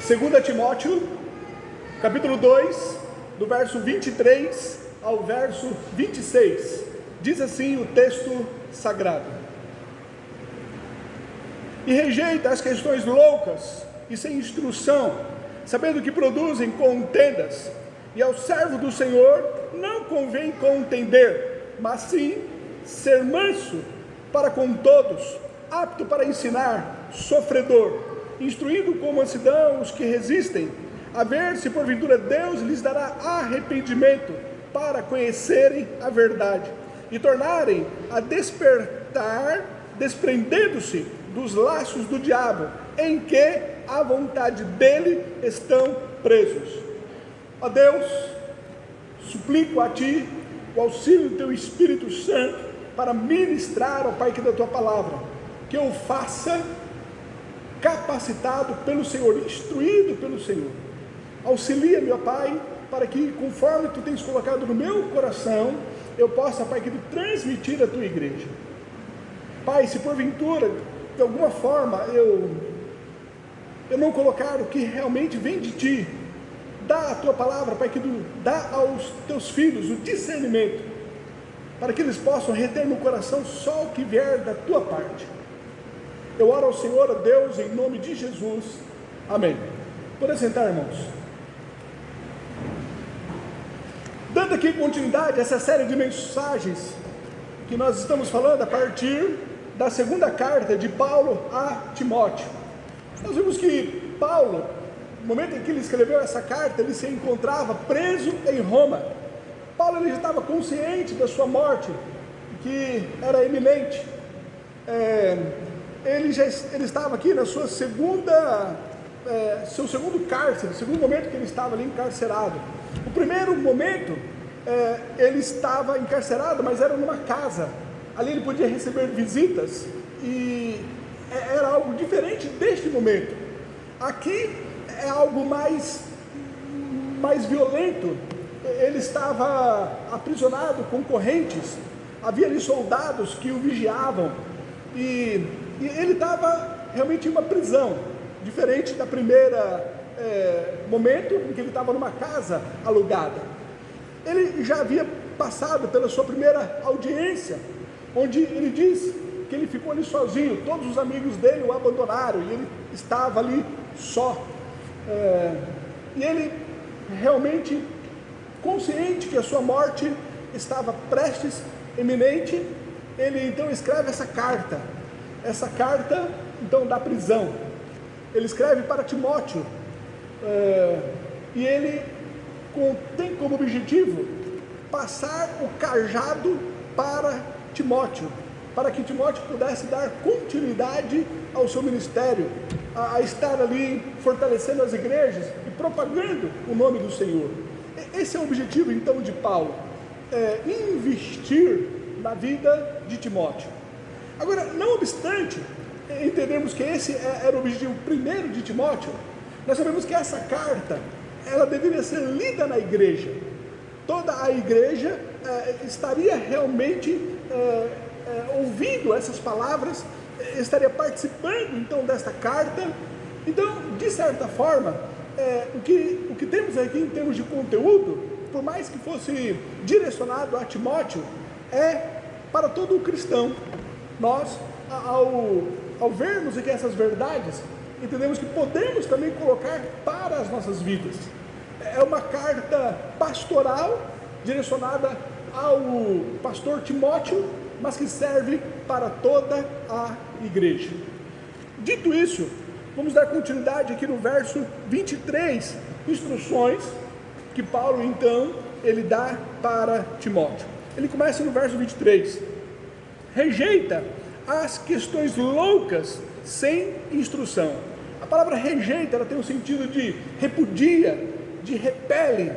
2 Timóteo, capítulo 2, do verso 23 ao verso 26. Diz assim o texto sagrado: E rejeita as questões loucas e sem instrução, sabendo que produzem contendas, e ao servo do Senhor não convém contender, mas sim ser manso para com todos, apto para ensinar, sofredor, instruindo com mansidão os que resistem, a ver se porventura Deus lhes dará arrependimento para conhecerem a verdade e tornarem a despertar, desprendendo-se dos laços do diabo, em que a vontade dele estão presos. Ó Deus, suplico a Ti o auxílio do Teu Espírito Santo para ministrar, ó Pai, que da Tua palavra, que eu faça capacitado pelo Senhor, instruído pelo Senhor. Auxilia-me, ó Pai, para que conforme Tu tens colocado no meu coração, eu possa, Pai, que transmitir a Tua igreja. Pai, se porventura, de alguma forma, eu não colocar o que realmente vem de Ti, dá a Tua palavra, Pai, que dá aos Teus filhos o discernimento, para que eles possam reter no coração só o que vier da Tua parte. Eu oro ao Senhor, ó Deus, em nome de Jesus. Amém. Pode sentar, irmãos. Dando aqui continuidade a essa série de mensagens que nós estamos falando a partir da segunda carta de Paulo a Timóteo. Nós vimos que Paulo, no momento em que ele escreveu essa carta, ele se encontrava preso em Roma. Paulo ele já estava consciente da sua morte, que era iminente. Ele estava aqui na sua seu segundo cárcere, segundo momento que ele estava ali encarcerado. O primeiro momento, ele estava encarcerado, mas era numa casa. Ali ele podia receber visitas e era algo diferente deste momento. Aqui é algo mais violento. Ele estava aprisionado com correntes, havia ali soldados que o vigiavam e ele estava realmente em uma prisão, diferente da primeira momento em que ele estava numa casa alugada. Ele já havia passado pela sua primeira audiência, onde ele diz que ele ficou ali sozinho, todos os amigos dele o abandonaram e ele estava ali só. E ele realmente consciente que a sua morte estava prestes, iminente, ele então escreve essa carta então da prisão. Ele escreve para Timóteo, e ele tem como objetivo passar o cajado para Timóteo, para que Timóteo pudesse dar continuidade ao seu ministério, a estar ali fortalecendo as igrejas e propagando o nome do Senhor. Esse é o objetivo então de Paulo, investir na vida de Timóteo. Agora, não obstante entendemos que esse era o objetivo primeiro de Timóteo, nós sabemos que essa carta ela deveria ser lida na igreja. Toda a igreja estaria realmente ouvindo essas palavras, estaria participando então desta carta. Então, de certa forma, o que temos aqui em termos de conteúdo, por mais que fosse direcionado a Timóteo, é para todo o cristão. Nós, ao vermos aqui essas verdades, entendemos que podemos também colocar para as nossas vidas. É uma carta pastoral direcionada ao pastor Timóteo, mas que serve para toda a igreja. Dito isso, vamos dar continuidade aqui no verso 23, instruções que Paulo então ele dá para Timóteo. Ele começa no verso 23: rejeita as questões loucas sem instrução. A palavra rejeita, ela tem o sentido de repudia, de repele.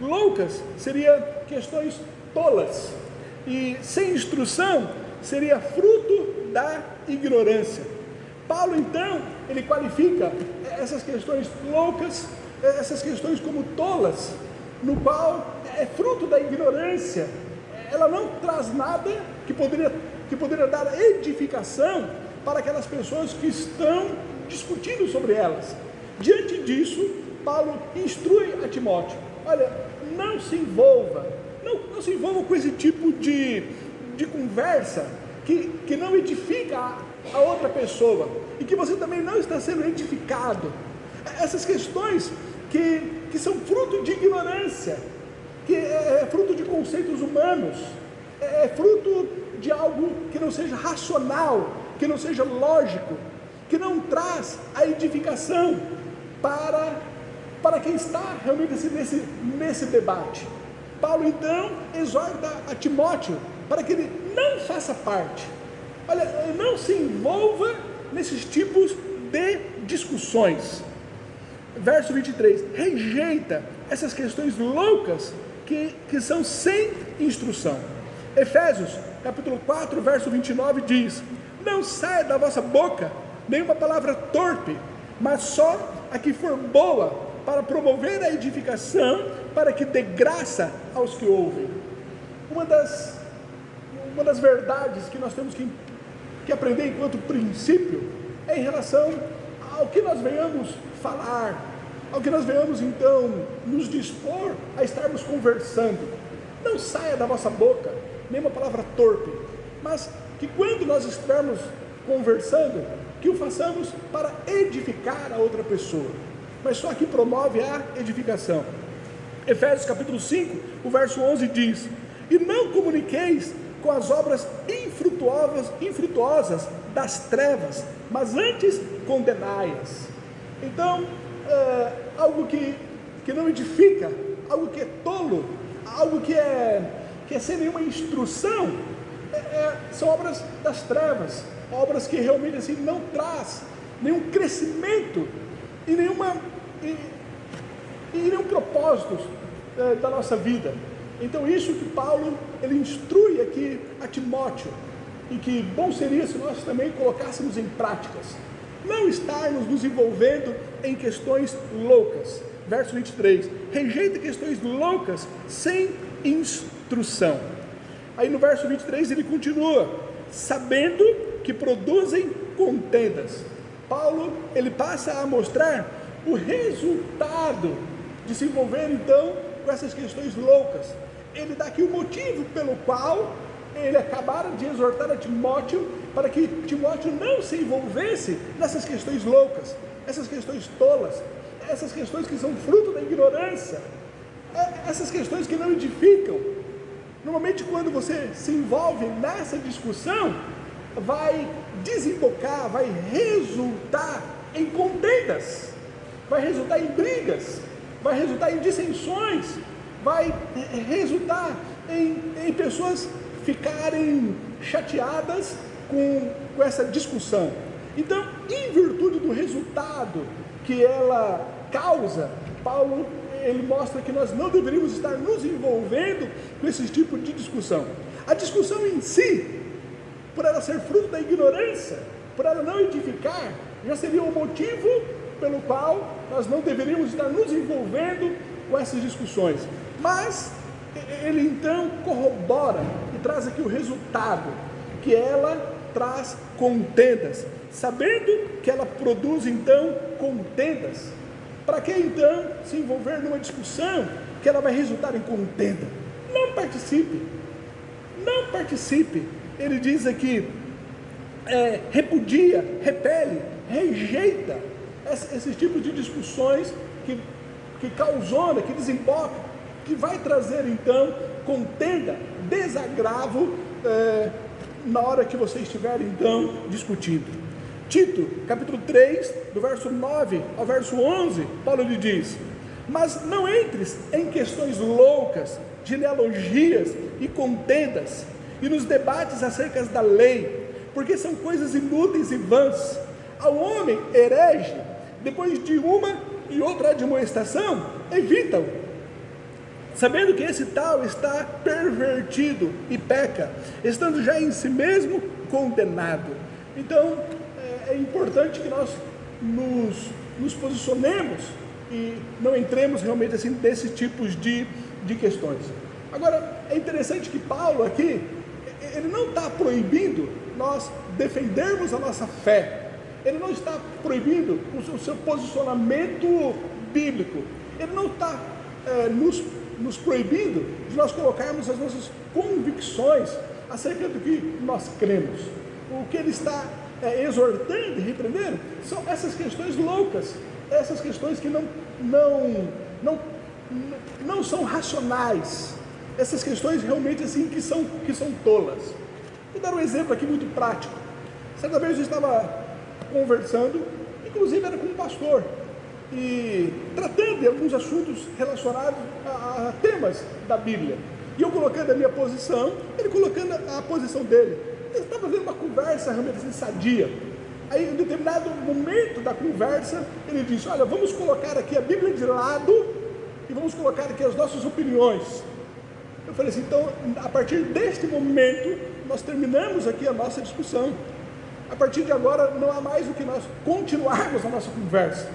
Loucas seria questões tolas, e sem instrução seria fruto da ignorância. Paulo então, ele qualifica essas questões loucas, essas questões como tolas, no qual é fruto da ignorância. Ela não traz nada que poderia dar edificação para aquelas pessoas que estão discutindo sobre elas. Diante disso, Paulo instrui a Timóteo: olha, não se envolva com esse tipo de conversa que não edifica a outra pessoa, e que você também não está sendo edificado. Essas questões que são fruto de ignorância, que é fruto de conceitos humanos, é fruto de algo que não seja racional, que não seja lógico, que não traz a edificação para quem está realmente nesse debate. Paulo então exorta a Timóteo para que ele não faça parte, olha, não se envolva nesses tipos de discussões. Verso 23, rejeita essas questões loucas que são sem instrução. Efésios capítulo 4, verso 29 diz: não saia da vossa boca nenhuma palavra torpe, mas só a que for boa, para promover a edificação, para que dê graça aos que ouvem. Uma das verdades que nós temos que aprender enquanto princípio é em relação ao que nós venhamos falar, ao que nós venhamos então nos dispor a estarmos conversando. Não saia da vossa boca nenhuma palavra torpe, mas que quando nós estivermos conversando, que o façamos para edificar a outra pessoa, mas só que promove a edificação. Efésios capítulo 5, o verso 11 diz: e não comuniqueis com as obras infrutuosas das trevas, mas antes condenai-as. Então, algo que não edifica, algo que é tolo, algo que é sem nenhuma instrução, são obras das trevas, obras que realmente assim não traz nenhum crescimento e nenhum propósito da nossa vida. Então isso que Paulo ele instrui aqui a Timóteo, e que bom seria se nós também colocássemos em práticas. Não estarmos nos envolvendo em questões loucas. Verso 23, rejeita questões loucas sem instrução. Aí no verso 23 ele continua: sabendo que produzem contendas. Paulo ele passa a mostrar o resultado de se envolver então com essas questões loucas. Ele dá aqui o motivo pelo qual ele acabara de exortar a Timóteo, para que Timóteo não se envolvesse nessas questões loucas, essas questões tolas, essas questões que são fruto da ignorância, essas questões que não edificam. Normalmente quando você se envolve nessa discussão, vai desembocar, vai resultar em contendas, vai resultar em brigas, vai resultar em dissensões, vai resultar em pessoas ficarem chateadas com essa discussão. Então, em virtude do resultado que ela causa, Paulo ele mostra que nós não deveríamos estar nos envolvendo com esse tipo de discussão. A discussão em si, por ela ser fruto da ignorância, por ela não edificar, já seria o motivo pelo qual nós não deveríamos estar nos envolvendo com essas discussões. Mas ele então corrobora e traz aqui o resultado, que ela traz contendas, sabendo que ela produz então contendas. Para que então se envolver numa discussão que ela vai resultar em contenda? Não participe, não participe. Ele diz aqui, repudia, repele, rejeita esses tipos de discussões que causona, que desemboca, que vai trazer então contenda, desagravo na hora que você estiver então discutindo. Tito, capítulo 3, do verso 9 ao verso 11, Paulo lhe diz: mas não entres em questões loucas, genealogias e contendas, e nos debates acerca da lei, porque são coisas inúteis e vãs. Ao homem herege, depois de uma e outra admoestação, evita-o, sabendo que esse tal está pervertido e peca, estando já em si mesmo condenado. Então, é importante que nós nos posicionemos e não entremos realmente assim nesses tipos de questões. Agora, é interessante que Paulo aqui, ele não está proibindo nós defendermos a nossa fé, ele não está proibindo o seu posicionamento bíblico, ele não está nos proibindo de nós colocarmos as nossas convicções acerca do que nós cremos. O que ele está exortando e repreendendo são essas questões loucas, essas questões que não são racionais, essas questões realmente assim que são tolas. Vou dar um exemplo aqui muito prático. Certa vez eu estava conversando, inclusive era com um pastor, e tratando de alguns assuntos relacionados a temas da Bíblia, e eu colocando a minha posição, ele colocando a posição dele. Eu estava vendo uma conversa realmente assim, sadia. Aí em determinado momento da conversa ele disse: olha, vamos colocar aqui a Bíblia de lado e vamos colocar aqui as nossas opiniões. Eu falei assim: então a partir deste momento nós terminamos aqui a nossa discussão. A partir de agora não há mais o que nós continuarmos a nossa conversa,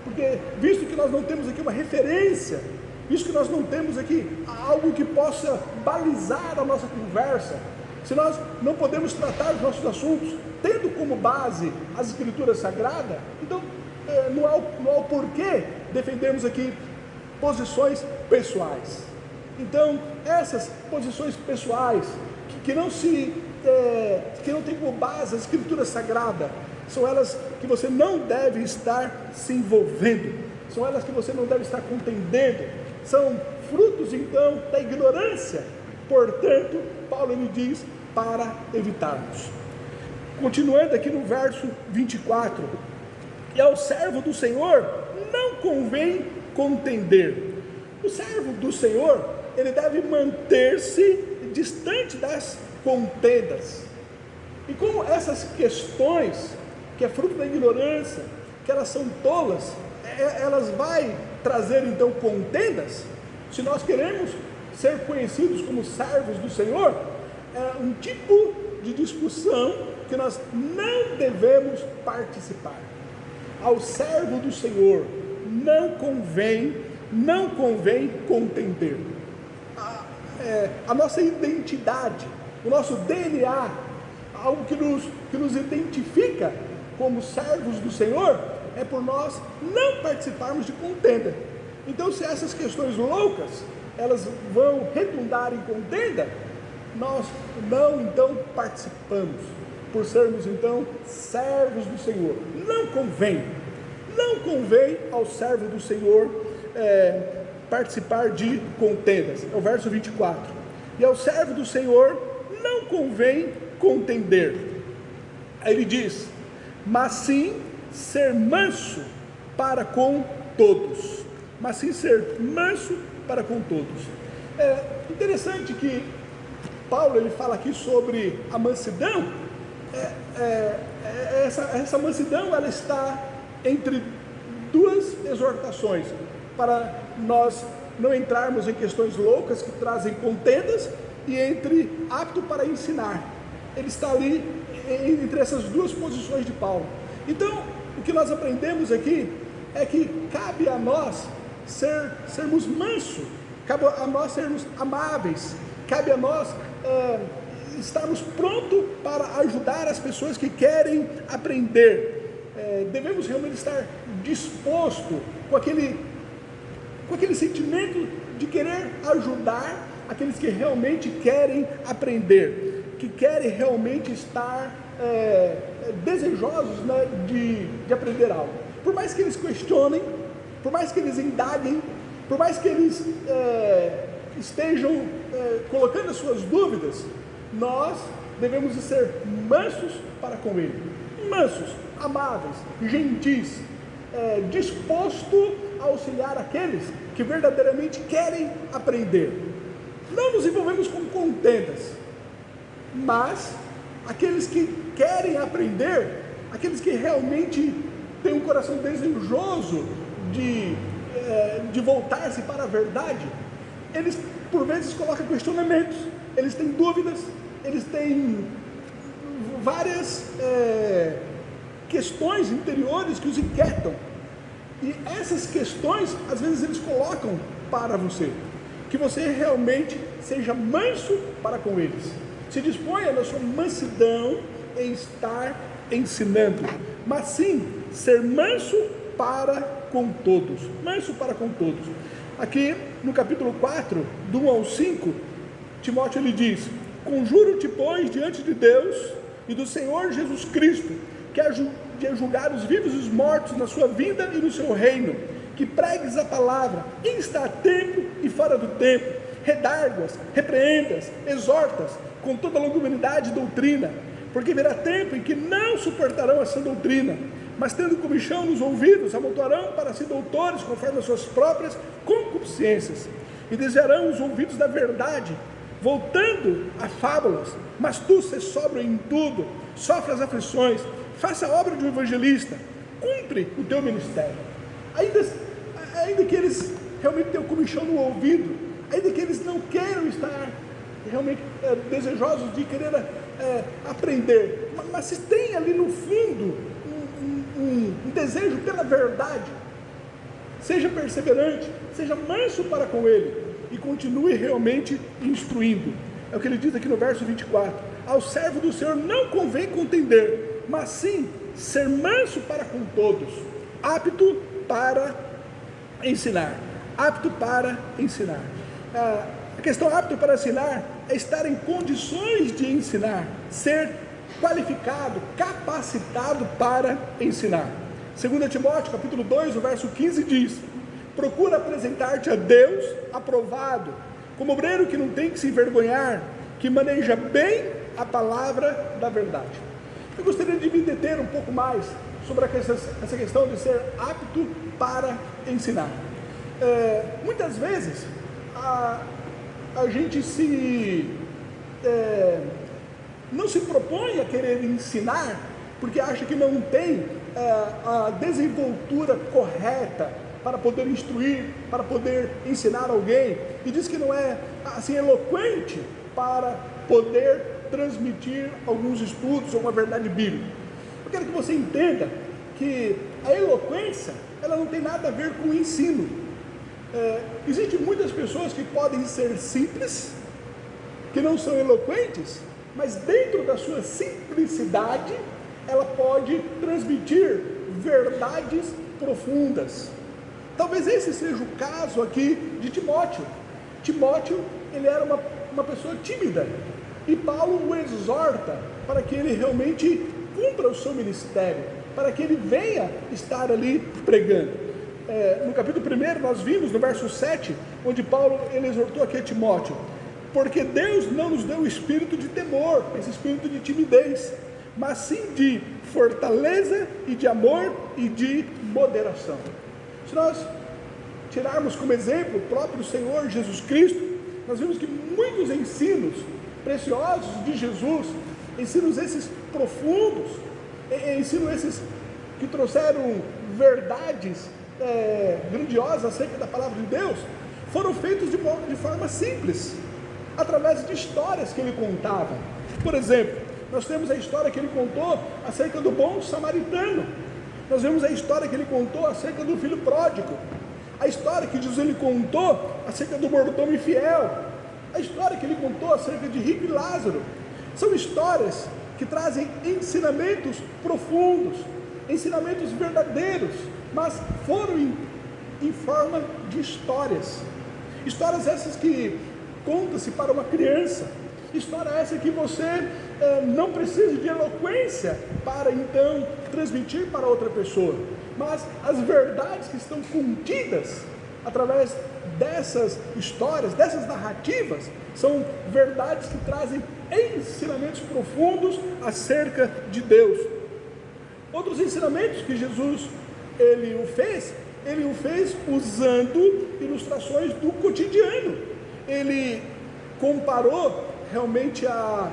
porque visto que nós não temos aqui uma referência, visto que nós não temos aqui algo que possa balizar a nossa conversa, se nós não podemos tratar os nossos assuntos tendo como base as Escrituras Sagradas, então não há o porquê defendermos aqui posições pessoais. Então essas posições pessoais que não tem como base a Escritura Sagrada, são elas que você não deve estar se envolvendo, são elas que você não deve estar contendendo, são frutos então da ignorância. Portanto, Paulo ele diz para evitarmos. Continuando aqui no verso 24: e ao servo do Senhor não convém contender. O servo do Senhor, ele deve manter-se distante das contendas. E como essas questões, que é fruto da ignorância, que elas são tolas, elas vai trazer então contendas. Se nós queremos ser conhecidos como servos do Senhor, é um tipo de discussão que nós não devemos participar. Ao servo do Senhor não convém contender. A nossa identidade, o nosso DNA, algo que nos identifica como servos do Senhor, é por nós não participarmos de contenda. Então, se essas questões loucas elas vão redundar em contenda, nós não então participamos, por sermos então servos do Senhor. Não convém ao servo do Senhor participar de contendas. É o verso 24: e ao servo do Senhor não convém contender. Aí ele diz: mas sim ser manso para com todos. Mas sim ser manso para com todos. É interessante que Paulo ele fala aqui sobre a mansidão. Essa mansidão ela está entre duas exortações, para nós não entrarmos em questões loucas que trazem contendas, e entre apto para ensinar. Ele está ali entre essas duas posições de Paulo. Então, o que nós aprendemos aqui é que cabe a nós sermos mansos, cabe a nós sermos amáveis, cabe a nós estarmos prontos para ajudar as pessoas que querem aprender. Devemos realmente estar disposto com aquele sentimento de querer ajudar aqueles que realmente querem aprender, que querem realmente estar desejosos, né, de aprender algo. Por mais que eles questionem, por mais que eles indaguem, por mais que eles estejam colocando as suas dúvidas, nós devemos ser mansos para com ele, mansos, amáveis, gentis, disposto a auxiliar aqueles que verdadeiramente querem aprender. Não nos envolvemos com contendas, mas aqueles que querem aprender, aqueles que realmente têm um coração desejoso de voltar-se para a verdade, eles por vezes colocam questionamentos, eles têm dúvidas, eles têm várias questões interiores que os inquietam, e essas questões às vezes eles colocam para você, que você realmente seja manso para com eles, se disponha na sua mansidão em estar ensinando, mas sim ser manso para com todos. Manso para com todos. Aqui no capítulo 4, do 1 ao 5, Timóteo ele diz: conjuro-te, pois, diante de Deus e do Senhor Jesus Cristo, que há de julgar os vivos e os mortos na sua vinda e no seu reino, que pregues a palavra, insta a tempo e fora do tempo, redarguas, repreendas, exortas, com toda longanimidade e doutrina, porque virá tempo em que não suportarão essa doutrina, mas tendo comichão nos ouvidos, amontoarão para si doutores, conforme as suas próprias concupiscências, e desviarão os ouvidos da verdade, voltando a fábulas. Mas tu se sóbrio em tudo, sofre as aflições, faça a obra de um evangelista, cumpre o teu ministério. Ainda que eles realmente tenham comichão no ouvido, ainda que eles não queiram estar realmente desejosos de querer aprender, mas se tem ali no fundo um desejo pela verdade, seja perseverante, seja manso para com ele, e continue realmente instruindo. É o que ele diz aqui no verso 24: ao servo do Senhor não convém contender, mas sim ser manso para com todos, apto para ensinar. Apto para ensinar. A questão apto para ensinar é estar em condições de ensinar, ser qualificado, capacitado para ensinar. 2 Timóteo capítulo 2, o verso 15 diz: procura apresentar-te a Deus aprovado, como obreiro que não tem que se envergonhar, que maneja bem a palavra da verdade. Eu gostaria de me deter um pouco mais sobre essa questão de ser apto para ensinar. Muitas vezes a gente não se propõe a querer ensinar porque acha que não tem a desenvoltura correta para poder instruir, para poder ensinar alguém, e diz que não é assim eloquente para poder transmitir alguns estudos ou uma verdade bíblica. Eu quero que você entenda que a eloquência, ela não tem nada a ver com o ensino. Existem muitas pessoas que podem ser simples, que não são eloquentes, mas dentro da sua simplicidade, ela pode transmitir verdades profundas. Talvez esse seja o caso aqui de Timóteo. Timóteo, ele era uma pessoa tímida, e Paulo o exorta para que ele realmente cumpra o seu ministério, para que ele venha estar ali pregando. No capítulo 1 nós vimos no verso 7, onde Paulo ele exortou aqui a Timóteo: porque Deus não nos deu o espírito de temor, esse espírito de timidez, mas sim de fortaleza e de amor e de moderação. Se nós tirarmos como exemplo o próprio Senhor Jesus Cristo, nós vimos que muitos ensinos preciosos de Jesus, ensinos esses profundos, ensinos esses que trouxeram verdades grandiosas acerca da palavra de Deus, foram feitos de forma simples, através de histórias que ele contava. Por exemplo, nós temos a história que ele contou acerca do bom samaritano, nós vemos a história que ele contou acerca do filho pródigo, a história que Jesus ele contou acerca do mordomo infiel, a história que ele contou acerca de Rico e Lázaro. São histórias que trazem ensinamentos profundos, ensinamentos verdadeiros, mas foram em forma de histórias. Histórias essas que conta-se para uma criança, história essa que você não precisa de eloquência para então transmitir para outra pessoa, mas as verdades que estão contidas através dessas histórias, dessas narrativas, são verdades que trazem ensinamentos profundos acerca de Deus. Outros ensinamentos que Jesus ele o fez usando ilustrações do cotidiano. Ele comparou realmente a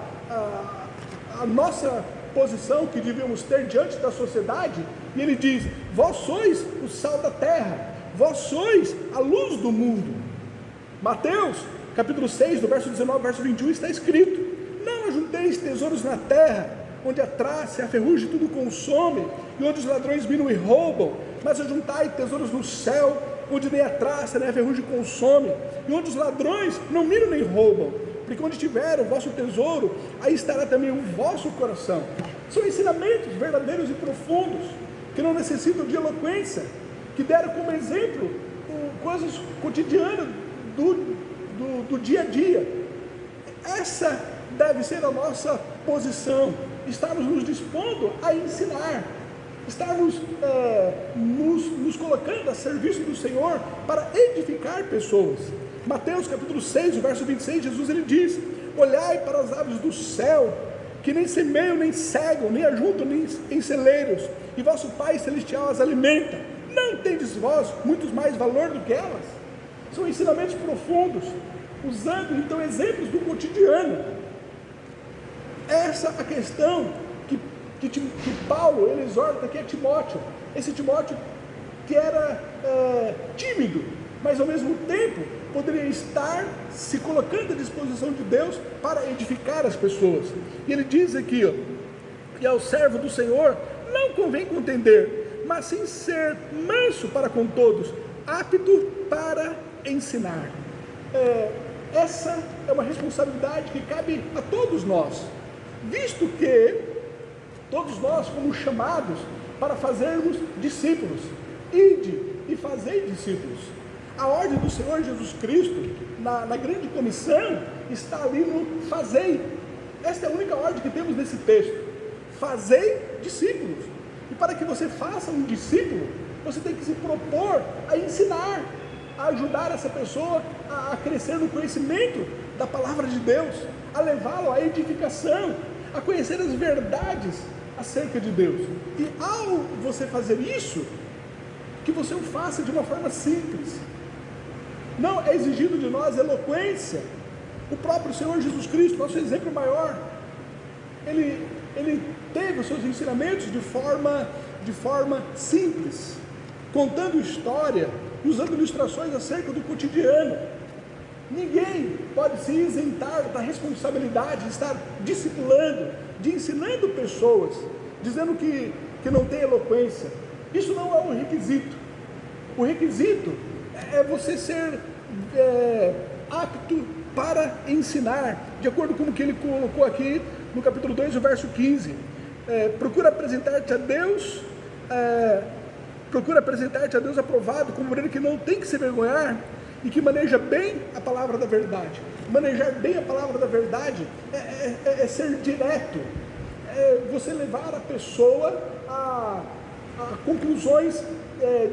nossa posição que devíamos ter diante da sociedade, e ele diz: vós sois o sal da terra, vós sois a luz do mundo. Mateus capítulo 6, do verso 19 ao verso 21 está escrito: não ajunteis tesouros na terra, onde a traça e a ferrugem tudo consomem, e onde os ladrões minam e roubam, mas ajuntai tesouros no céu, onde nem a traça nem a ferrugem consome, e onde os ladrões não minam nem roubam, porque onde tiver o vosso tesouro, aí estará também o vosso coração. São ensinamentos verdadeiros e profundos, que não necessitam de eloquência, que deram como exemplo coisas cotidianas do dia a dia. Essa deve ser a nossa posição, estarmos nos dispondo a ensinar, estarmos nos colocando a serviço do Senhor para edificar pessoas. Mateus capítulo 6, o verso 26, Jesus ele diz: olhai para as aves do céu, que nem semeiam, nem cegam, nem ajuntam em celeiros, e vosso Pai Celestial as alimenta. Não tendes vós muito mais valor do que elas? São ensinamentos profundos, usando então exemplos do cotidiano. Essa é a questão que Paulo ele exorta aqui a Timóteo. Esse Timóteo que era tímido, mas ao mesmo tempo poderia estar se colocando à disposição de Deus para edificar as pessoas. E ele diz aqui, ó, e ao servo do Senhor não convém contender, mas sim ser manso para com todos, apto para ensinar. Essa é uma responsabilidade que cabe a todos nós, visto que todos nós fomos chamados para fazermos discípulos. Ide e fazei discípulos. A ordem do Senhor Jesus Cristo, na grande comissão, está ali no fazei. Esta é a única ordem que temos nesse texto: fazei discípulos. E para que você faça um discípulo, você tem que se propor a ensinar, a ajudar essa pessoa a crescer no conhecimento da palavra de Deus, a levá-lo à edificação, a conhecer as verdades acerca de Deus. E ao você fazer isso, que você o faça de uma forma simples. Não é exigido de nós eloquência. O próprio Senhor Jesus Cristo, nosso exemplo maior, ele teve os seus ensinamentos de forma simples, contando história, usando ilustrações acerca do cotidiano. Ninguém pode se isentar da responsabilidade de estar discipulando, de ensinando pessoas, dizendo que não tem eloquência. Isso não é um requisito. O requisito é você ser apto para ensinar, de acordo com o que ele colocou aqui no capítulo 2, o verso 15. Procura apresentar-te a Deus aprovado, como mulher que não tem que se vergonhar e que maneja bem a palavra da verdade. Manejar bem a palavra da verdade é ser direto, é você levar a pessoa a conclusões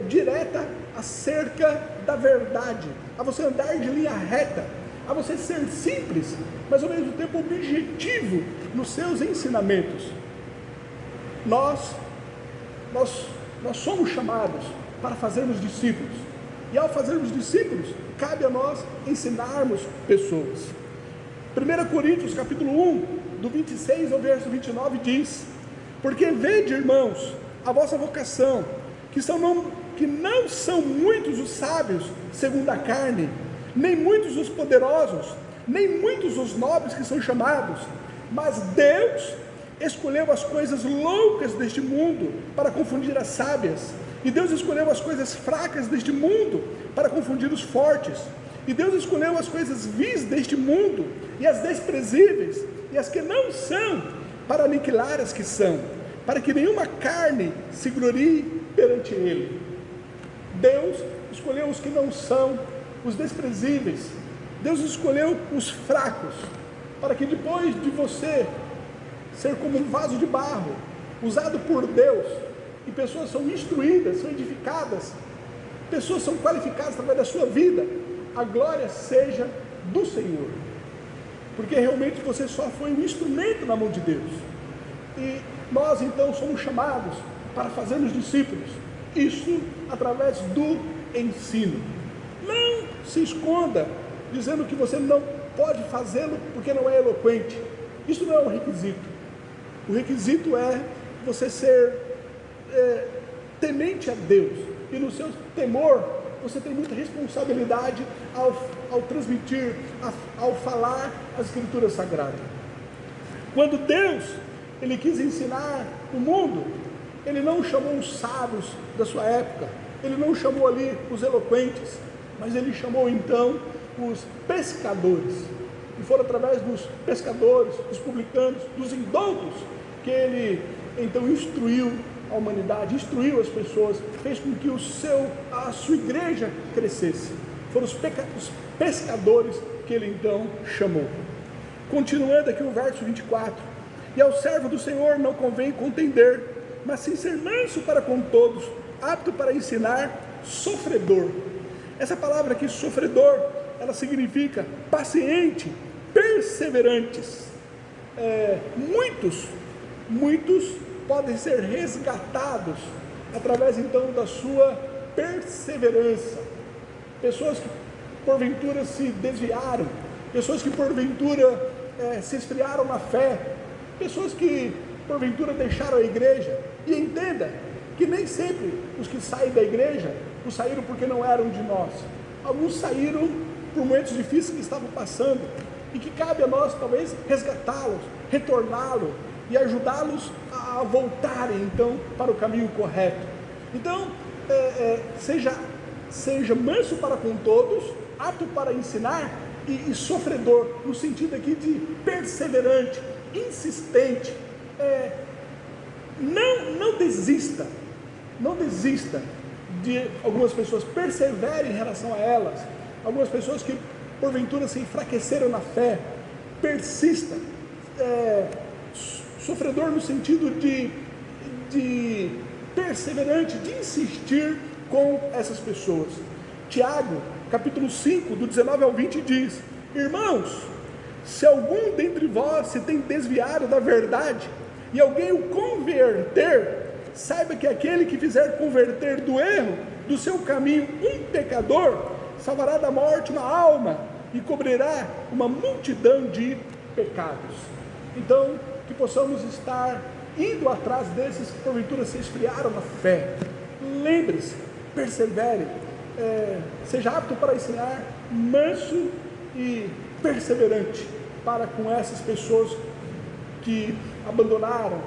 diretas acerca da verdade, a você andar de linha reta, a você ser simples, mas ao mesmo tempo objetivo nos seus ensinamentos. Nós somos chamados para fazermos discípulos, e ao fazermos discípulos, cabe a nós ensinarmos pessoas. 1 Coríntios capítulo 1, do 26 ao verso 29 diz: porque vede, irmãos, a vossa vocação, que não são muitos os sábios segundo a carne, nem muitos os poderosos, nem muitos os nobres que são chamados, mas Deus escolheu as coisas loucas deste mundo para confundir as sábias, e Deus escolheu as coisas fracas deste mundo para confundir os fortes, e Deus escolheu as coisas vis deste mundo, e as desprezíveis, e as que não são, para aniquilar as que são, para que nenhuma carne se glorie perante Ele. Deus escolheu os que não são, os desprezíveis. Deus escolheu os fracos, para que depois de você ser como um vaso de barro, usado por Deus, e pessoas são instruídas, são edificadas, pessoas são qualificadas através da sua vida, a glória seja do Senhor, porque realmente você só foi um instrumento na mão de Deus. E nós então somos chamados para fazermos discípulos, isso através do ensino. Não se esconda dizendo que você não pode fazê-lo porque não é eloquente. Isso não é um requisito. O requisito é você ser temente a Deus, e no seu temor você tem muita responsabilidade ao transmitir, ao falar as Escrituras Sagradas. Quando Deus Ele quis ensinar o mundo, Ele não chamou os sábios da sua época, Ele não chamou ali os eloquentes, mas Ele chamou então os pescadores, e foram através dos pescadores, dos publicanos, dos indoutos, que ele então instruiu a humanidade, instruiu as pessoas, fez com que a sua igreja crescesse. Foram os pescadores que ele então chamou. Continuando aqui o verso 24: e ao servo do Senhor não convém contender, mas sim ser manso para com todos, apto para ensinar, sofredor. Essa palavra aqui, sofredor, ela significa paciente, perseverantes. Muitos podem ser resgatados através então da sua perseverança. Pessoas que porventura se desviaram, pessoas que porventura se esfriaram na fé, pessoas que porventura deixaram a igreja. E entenda que nem sempre os que saem da igreja, os saíram porque não eram de nós. Alguns saíram por momentos difíceis que estavam passando, e que cabe a nós talvez resgatá-los, retorná-los e ajudá-los a voltarem então para o caminho correto. Então seja manso para com todos, apto para ensinar, e sofredor, no sentido aqui de perseverante, insistente. Não desista de algumas pessoas, persevere em relação a elas. Algumas pessoas que porventura se enfraqueceram na fé, persista. Sofredor no sentido de perseverante, de insistir com essas pessoas. Tiago, capítulo 5, do 19 ao 20 diz: irmãos, se algum dentre vós se tem desviado da verdade, e alguém o converter, saiba que aquele que fizer converter do erro, do seu caminho, um pecador, salvará da morte uma alma, e cobrirá uma multidão de pecados. Então, que possamos estar indo atrás desses que porventura se esfriaram na fé. Lembre-se, persevere, seja apto para ensinar, manso e perseverante para com essas pessoas que abandonaram,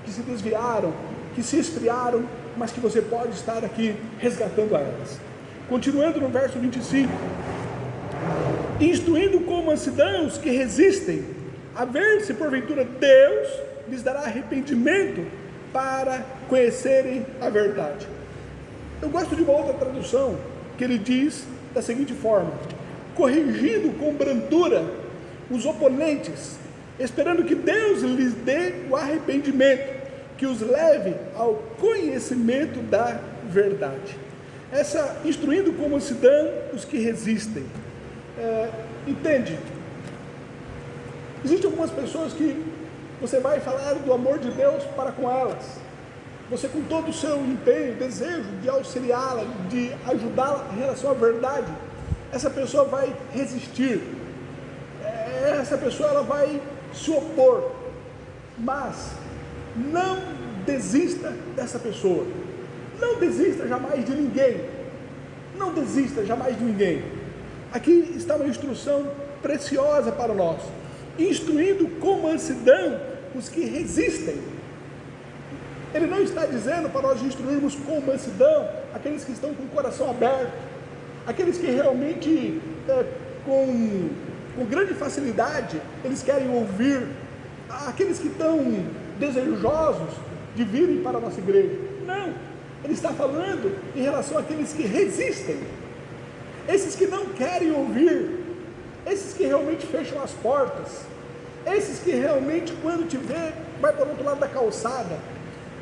que se desviaram, que se esfriaram, mas que você pode estar aqui resgatando a elas. Continuando no verso 25: instruindo com mansidão os que resistem, a ver se porventura Deus lhes dará arrependimento para conhecerem a verdade. Eu gosto de uma outra tradução que ele diz da seguinte forma: corrigindo com brandura os oponentes, esperando que Deus lhes dê o arrependimento, que os leve ao conhecimento da verdade. Instruindo com mansidão os que resistem. Entende? Existem algumas pessoas que você vai falar do amor de Deus para com elas. Você, com todo o seu empenho, desejo de auxiliá-la, de ajudá-la em relação à verdade, essa pessoa vai resistir. Essa pessoa ela vai se opor. Mas não desista dessa pessoa. Não desista jamais de ninguém. Não desista jamais de ninguém. Aqui está uma instrução preciosa para nós: instruindo com mansidão os que resistem. Ele não está dizendo para nós instruirmos com mansidão aqueles que estão com o coração aberto, aqueles que realmente com grande facilidade eles querem ouvir, aqueles que estão desejosos de virem para a nossa igreja. Não, ele está falando em relação àqueles que resistem, esses que não querem ouvir, esses que realmente fecham as portas, esses que realmente, quando te vê, vai para o outro lado da calçada.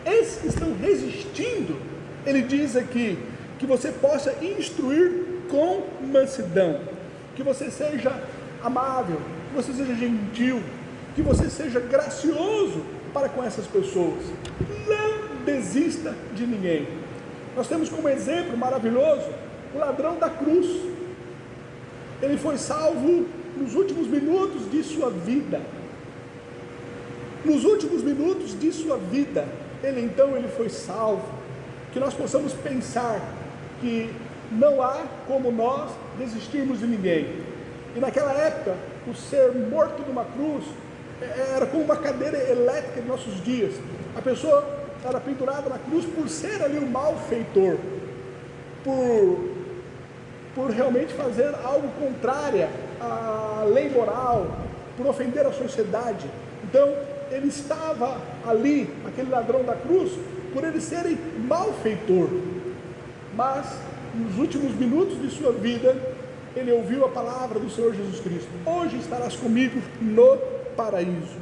Esses que estão resistindo, ele diz aqui, que você possa instruir com mansidão, que você seja amável, que você seja gentil, que você seja gracioso para com essas pessoas. Não desista de ninguém. Nós temos como exemplo maravilhoso o ladrão da cruz. Ele foi salvo nos últimos minutos de sua vida. Nos últimos minutos de sua vida, ele foi salvo. Que nós possamos pensar que não há como nós desistirmos de ninguém. E naquela época, o ser morto numa cruz era como uma cadeira elétrica de nossos dias. A pessoa era pendurada na cruz por ser ali um malfeitor, por realmente fazer algo contrário à lei moral, por ofender a sociedade. Então, ele estava ali, aquele ladrão da cruz, por ele ser malfeitor. Mas, nos últimos minutos de sua vida, ele ouviu a palavra do Senhor Jesus Cristo: hoje estarás comigo no paraíso.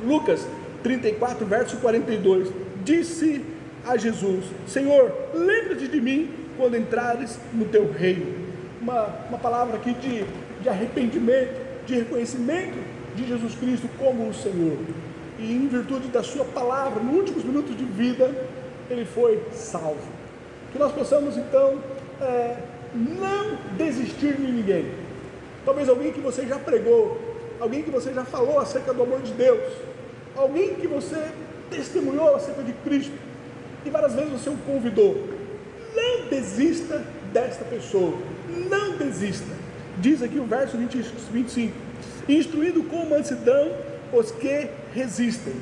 Lucas 34, verso 42, disse a Jesus: Senhor, lembra-te de mim quando entrares no teu reino. Uma palavra aqui de arrependimento, de reconhecimento de Jesus Cristo como o Senhor. E em virtude da sua palavra, nos últimos minutos de vida, ele foi salvo. Que nós possamos então não desistir de ninguém. Talvez alguém que você já pregou, alguém que você já falou acerca do amor de Deus, alguém que você testemunhou acerca de Cristo, e várias vezes você o convidou. Não desista desta pessoa, não desista. Diz aqui o verso 25, instruindo com mansidão os que resistem.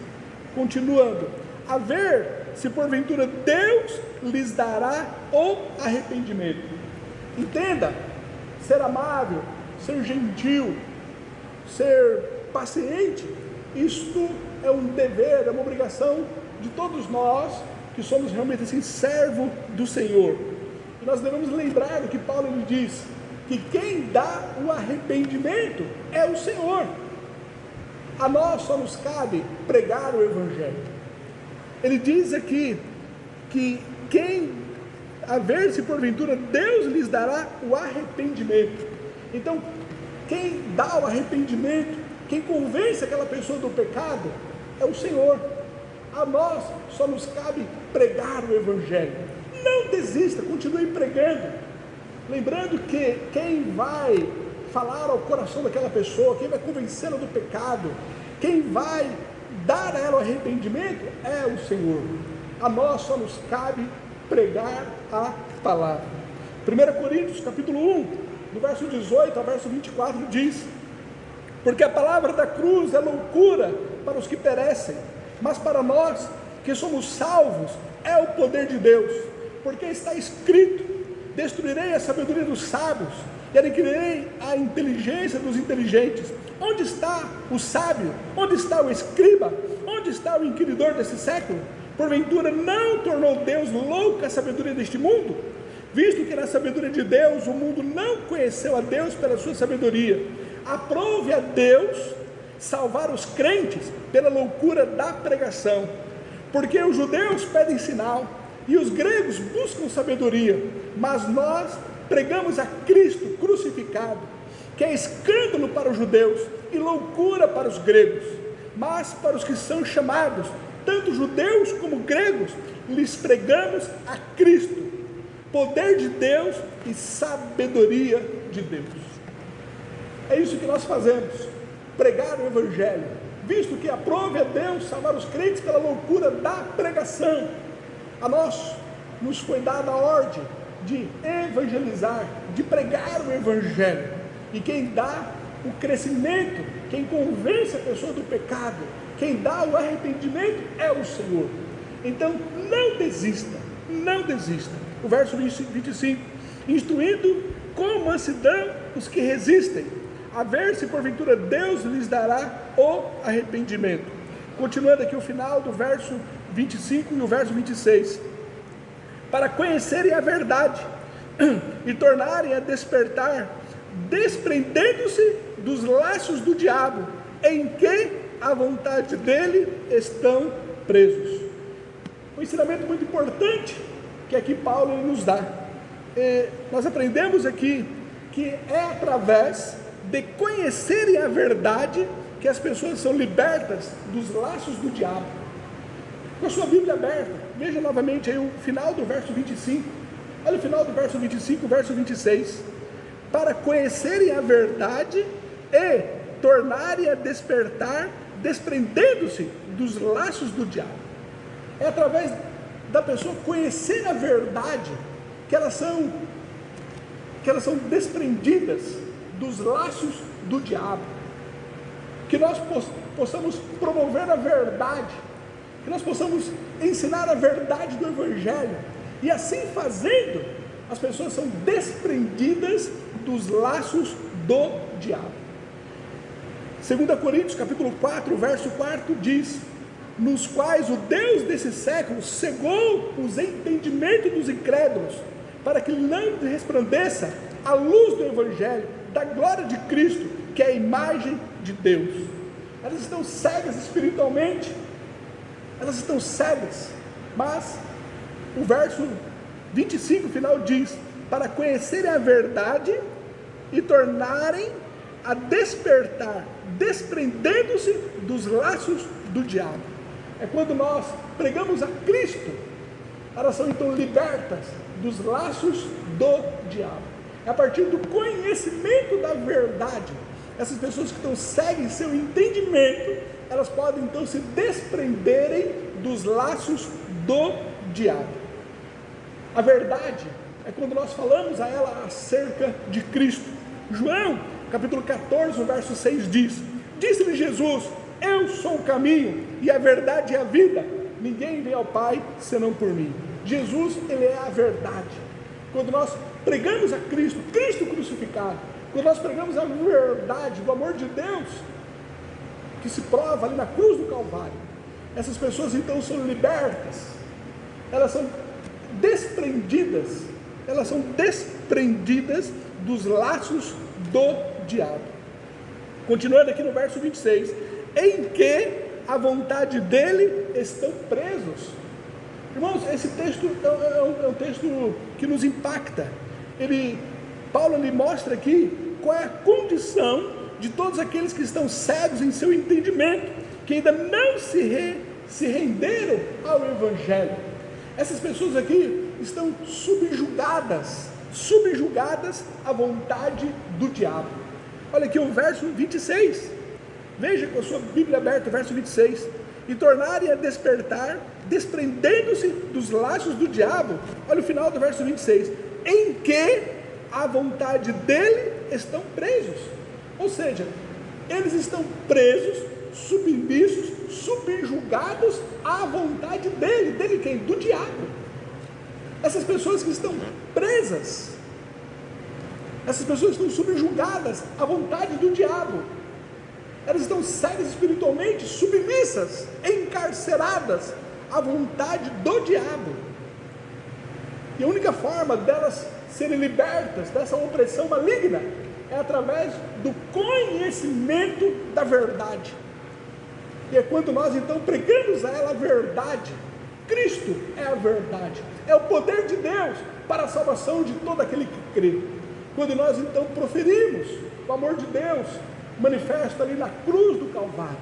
Continuando, a ver se porventura Deus lhes dará o arrependimento. Entenda, ser amável, ser gentil, ser paciente, isto é um dever, é uma obrigação de todos nós que somos realmente assim, servo do Senhor. E nós devemos lembrar do que Paulo lhe diz, que quem dá o arrependimento é o Senhor. A nós só nos cabe pregar o Evangelho. Ele diz aqui que a ver se porventura Deus lhes dará o arrependimento. Então, quem dá o arrependimento, quem convence aquela pessoa do pecado, é o Senhor. A nós só nos cabe pregar o Evangelho. Não desista, continue pregando. Lembrando que quem vai falar ao coração daquela pessoa, quem vai convencê-la do pecado, quem vai dar a ela o arrependimento é o Senhor. A nós só nos cabe pregar a palavra. 1 Coríntios capítulo 1, do verso 18 ao verso 24 diz: porque a palavra da cruz é loucura para os que perecem, mas para nós que somos salvos é o poder de Deus, porque está escrito: destruirei a sabedoria dos sábios e adquirirei a inteligência dos inteligentes. Onde está o sábio? Onde está o escriba? Onde está o inquiridor desse século? Porventura não tornou Deus louca a sabedoria deste mundo? Visto que na sabedoria de Deus o mundo não conheceu a Deus pela sua sabedoria, aprove a Deus salvar os crentes pela loucura da pregação, porque os judeus pedem sinal e os gregos buscam sabedoria, mas nós pregamos a Cristo crucificado, que é escândalo para os judeus e loucura para os gregos, mas para os que são chamados, tanto judeus como gregos, lhes pregamos a Cristo, poder de Deus e sabedoria de Deus. É isso que nós fazemos, pregar o Evangelho, visto que aprove a Deus salvar os crentes pela loucura da pregação. A nós nos foi dada a ordem de evangelizar, de pregar o Evangelho, e quem dá o crescimento, quem convence a pessoa do pecado, quem dá o arrependimento é o Senhor. Então não desista, não desista. O verso 25, instruindo com mansidão os que resistem, a ver se porventura Deus lhes dará o arrependimento. Continuando aqui o final do verso 25 e o verso 26, para conhecerem a verdade e tornarem a despertar, desprendendo-se dos laços do diabo, em que a vontade dele estão presos. Um ensinamento muito importante que aqui Paulo nos dá. Nós aprendemos aqui que é através de conhecerem a verdade que as pessoas são libertas dos laços do diabo. Com a sua Bíblia aberta, veja novamente aí o final do verso 25, olha o final do verso 25, verso 26, para conhecerem a verdade e tornarem a despertar, desprendendo-se dos laços do diabo. É através da pessoa conhecer a verdade que elas são desprendidas dos laços do diabo, que nós possamos promover a verdade, que nós possamos ensinar a verdade do Evangelho, e assim fazendo, as pessoas são desprendidas dos laços do diabo. 2 Coríntios capítulo 4, verso 4 diz: nos quais o Deus desse século cegou os entendimentos dos incrédulos, para que não resplandeça a luz do Evangelho, da glória de Cristo, que é a imagem de Deus. Elas estão cegas espiritualmente, elas estão cegas, mas o verso 25 final diz: para conhecerem a verdade e tornarem a despertar, desprendendo-se dos laços do diabo. É quando nós pregamos a Cristo, elas são então libertas dos laços do diabo. É a partir do conhecimento da verdade. Essas pessoas que estão cegas em seu entendimento, elas podem então se desprenderem dos laços do diabo. A verdade é quando nós falamos a ela acerca de Cristo. João capítulo 14, verso 6 diz: disse-lhe Jesus: eu sou o caminho e a verdade e a vida, ninguém vem ao Pai senão por mim. Jesus, ele é a verdade. Quando nós pregamos a Cristo, Cristo crucificado, quando nós pregamos a verdade do amor de Deus, que se prova ali na cruz do Calvário, essas pessoas então são libertas, elas são desprendidas dos laços do diabo. Continuando aqui no verso 26, em que a vontade dele estão presos. Irmãos, esse texto é um texto que nos impacta. Paulo mostra aqui qual é a condição de todos aqueles que estão cegos em seu entendimento, que ainda não se renderam ao Evangelho. Essas pessoas aqui estão subjugadas à vontade do diabo. Olha aqui o verso 26, veja com a sua Bíblia aberta, o verso 26, e tornarem a despertar, desprendendo-se dos laços do diabo. Olha o final do verso 26, em que a vontade dele estão presos. Ou seja, eles estão presos, submissos, subjugados à vontade dele quem? Do diabo. Essas pessoas que estão presas, essas pessoas estão subjugadas à vontade do diabo, elas estão cegas espiritualmente, submissas, encarceradas à vontade do diabo. E a única forma delas serem libertas dessa opressão maligna é através do conhecimento da verdade. E é quando nós então pregamos a ela a verdade. Cristo é a verdade, é o poder de Deus para a salvação de todo aquele que crê. Quando nós então proferimos o amor de Deus manifesto ali na cruz do Calvário,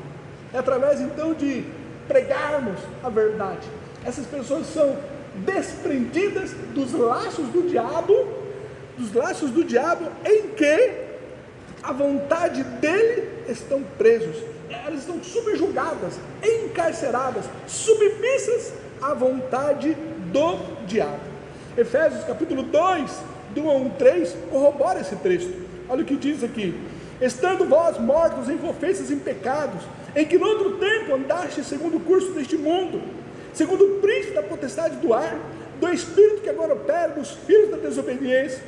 é através então de pregarmos a verdade. Essas pessoas são desprendidas dos laços do diabo em que a vontade dele estão presos. Elas estão subjugadas, encarceradas, submissas à vontade do diabo. Efésios capítulo 2, do 1 ao 3, corrobora esse texto. Olha o que diz aqui: estando vós mortos em ofensas e em pecados, em que no outro tempo andaste segundo o curso deste mundo, segundo o príncipe da potestade do ar, do espírito que agora opera nos filhos da desobediência,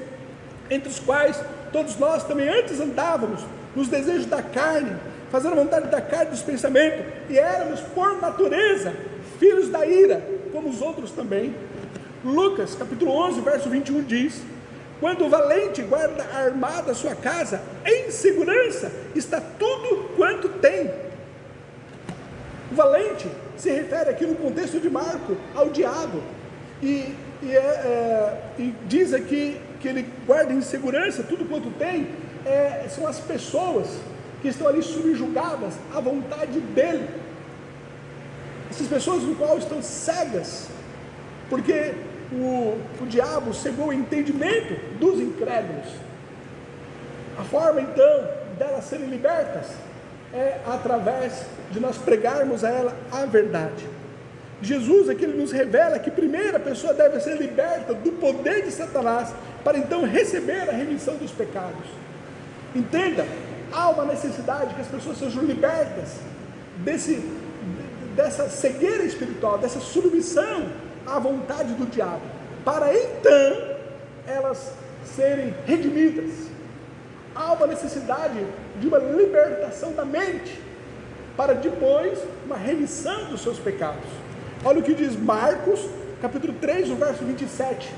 entre os quais todos nós também antes andávamos, nos desejos da carne, fazendo a vontade da carne e dos pensamentos, e éramos por natureza filhos da ira, como os outros também. Lucas capítulo 11, verso 21 diz: quando o valente guarda armada a sua casa, em segurança está tudo quanto tem. O valente se refere aqui no contexto de Marco ao diabo, e diz aqui que ele guarda em segurança tudo quanto tem. São as pessoas que estão ali subjugadas à vontade dele. Essas pessoas no qual estão cegas, porque o diabo cegou o entendimento dos incrédulos. A forma então delas serem libertas é através de nós pregarmos a ela a verdade. Jesus aqui ele nos revela que primeiro a pessoa deve ser liberta do poder de Satanás, para então receber a remissão dos pecados. Entenda, há uma necessidade que as pessoas sejam libertas dessa cegueira espiritual, dessa submissão à vontade do diabo, para então elas serem redimidas. há uma necessidade de uma libertação da mente, para depois uma remissão dos seus pecados. Olha o que diz Marcos, capítulo 3, no verso 27.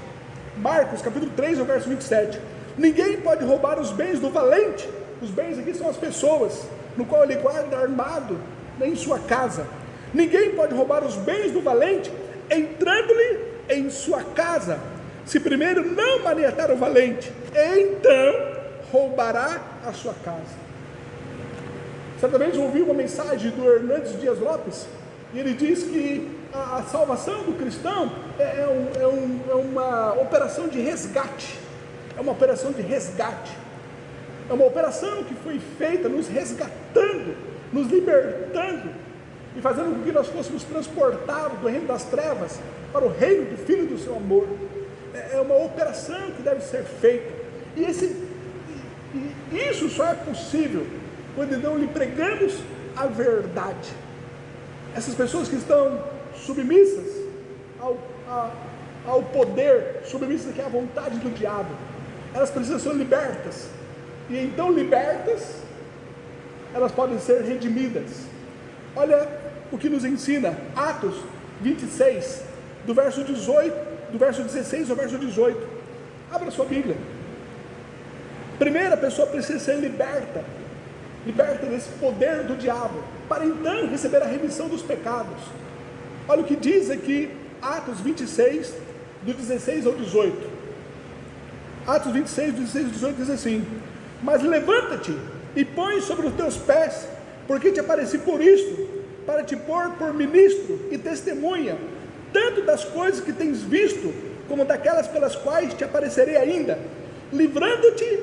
Marcos, capítulo 3, no verso 27. Ninguém pode roubar os bens do valente. Os bens aqui são as pessoas, no qual ele guarda armado em sua casa. Ninguém pode roubar os bens do valente, entrando-lhe em sua casa, se primeiro não maniatar o valente, então roubará a sua casa. Certa vez eu ouvi uma mensagem do Hernandes Dias Lopes, e ele diz que a salvação do cristão é uma operação de resgate. É uma operação de resgate. É uma operação que foi feita nos resgatando, nos libertando e fazendo com que nós fôssemos transportados do reino das trevas para o reino do Filho do seu amor. É uma operação que deve ser feita. E isso só é possível quando não lhe pregamos a verdade. Essas pessoas que estão submissas ao poder, submissas aqui à vontade do diabo, elas precisam ser libertas. E então libertas, elas podem ser redimidas. Olha o que nos ensina Atos 26, do verso 16 ao verso 18. Abra sua Bíblia. Primeiro, a pessoa precisa ser liberta desse poder do diabo, para então receber a remissão dos pecados. Olha o que diz aqui Atos 26, do 16 ao 18. Atos 26, do 16 ao 18 diz assim: mas levanta-te e põe sobre os teus pés, porque te apareci por isto, para te pôr por ministro e testemunha, tanto das coisas que tens visto, como daquelas pelas quais te aparecerei ainda, livrando-te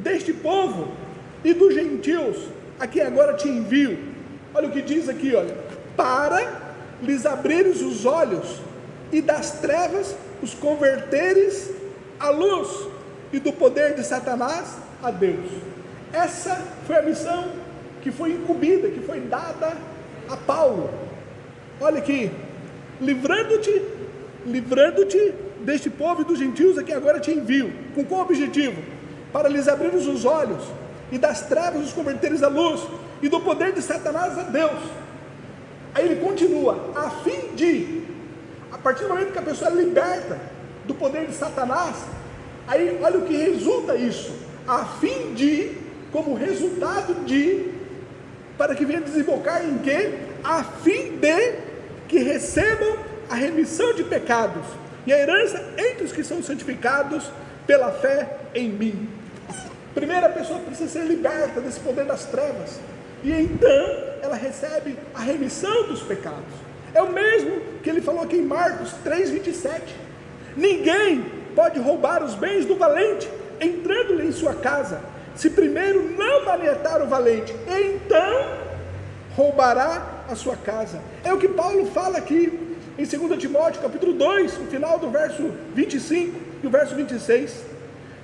deste povo e dos gentios, a quem agora te envio. Olha o que diz aqui, olha: para lhes abrires os olhos, e das trevas os converteres à luz, e do poder de Satanás a Deus. Essa foi a missão que foi incumbida, que foi dada a Paulo. Olha aqui: livrando-te deste povo e dos gentios a quem agora te envio. Com qual objetivo? Para lhes abrires os olhos, e das trevas os converteres à luz, e do poder de Satanás a Deus. Aí ele continua: a fim de, a partir do momento que a pessoa é liberta do poder de Satanás, aí olha o que resulta isso: a fim de, como resultado de, para que venha desembocar em quê? A fim de que recebam a remissão de pecados e a herança entre os que são santificados pela fé em mim. Primeiro, a pessoa precisa ser liberta desse poder das trevas, e então ela recebe a remissão dos pecados. É o mesmo que ele falou aqui em Marcos 3:27. Ninguém pode roubar os bens do valente, entrando-lhe em sua casa, se primeiro não maniatar o valente, então roubará a sua casa. É o que Paulo fala aqui em 2 Timóteo capítulo 2, no final do verso 25 e o verso 26.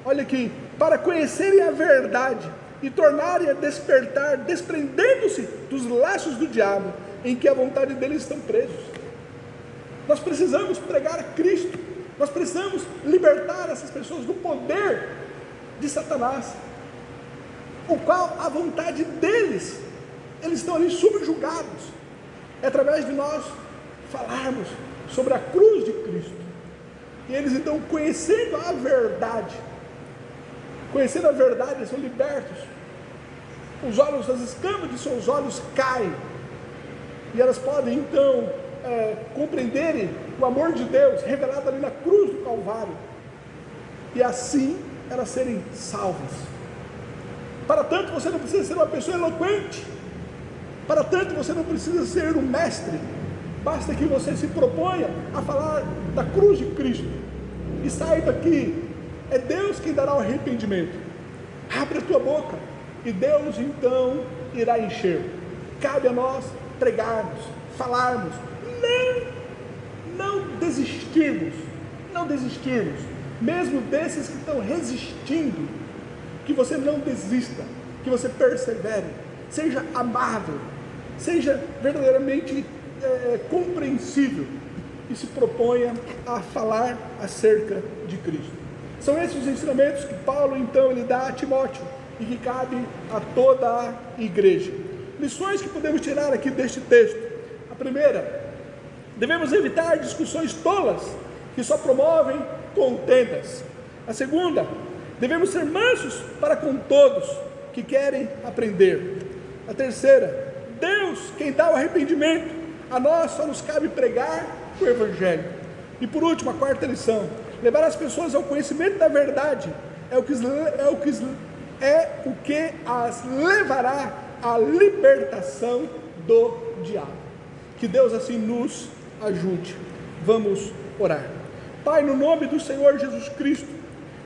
Olha aqui: para conhecerem a verdade e tornarem a despertar, desprendendo-se dos laços do diabo, em que a vontade deles estão presos. Nós precisamos pregar a Cristo, nós precisamos libertar essas pessoas do poder de Satanás, o qual a vontade deles, eles estão ali subjugados. É através de nós falarmos sobre a cruz de Cristo, e eles então, conhecendo a verdade, eles são libertos. Os olhos, as escamas de seus olhos caem, e elas podem então compreenderem o amor de Deus revelado ali na cruz do Calvário, e assim elas serem salvas. Para tanto, você não precisa ser uma pessoa eloquente, para tanto, você não precisa ser um mestre, basta que você se proponha a falar da cruz de Cristo, e saiba que é Deus quem dará o arrependimento. Abre a tua boca, e Deus então irá encher. Cabe a nós pregarmos, falarmos, não desistirmos, mesmo desses que estão resistindo, que você não desista, que você persevere, seja amável, seja verdadeiramente compreensível, e se proponha a falar acerca de Cristo. São esses os ensinamentos que Paulo então ele dá a Timóteo, e que cabe a toda a igreja. Lições que podemos tirar aqui deste texto. A primeira: devemos evitar discussões tolas que só promovem contendas. A segunda: devemos ser mansos para com todos que querem aprender. A terceira: Deus quem dá o arrependimento, a nós só nos cabe pregar o Evangelho. E por último, a quarta lição: levar as pessoas ao conhecimento da verdade é o que as levará à libertação do diabo. Que Deus assim nos ajude. Vamos orar. Pai, no nome do Senhor Jesus Cristo,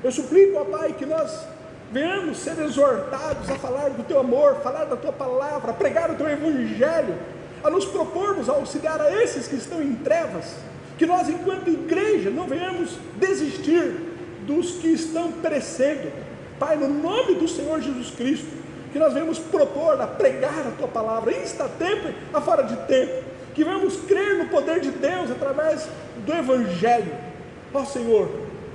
eu suplico, ó Pai, que nós venhamos ser exortados a falar do Teu amor, falar da Tua palavra, a pregar o Teu Evangelho, a nos propormos a auxiliar a esses que estão em trevas, que nós enquanto igreja não venhamos desistir dos que estão perecendo. Pai, no nome do Senhor Jesus Cristo, que nós venhamos propor a pregar a Tua palavra, insta tempo a fora de tempo, que venhamos crer no poder de Deus através do Evangelho. Ó Senhor,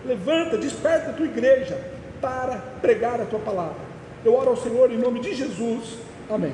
levanta, desperta a Tua igreja para pregar a Tua palavra. Eu oro ao Senhor em nome de Jesus, amém.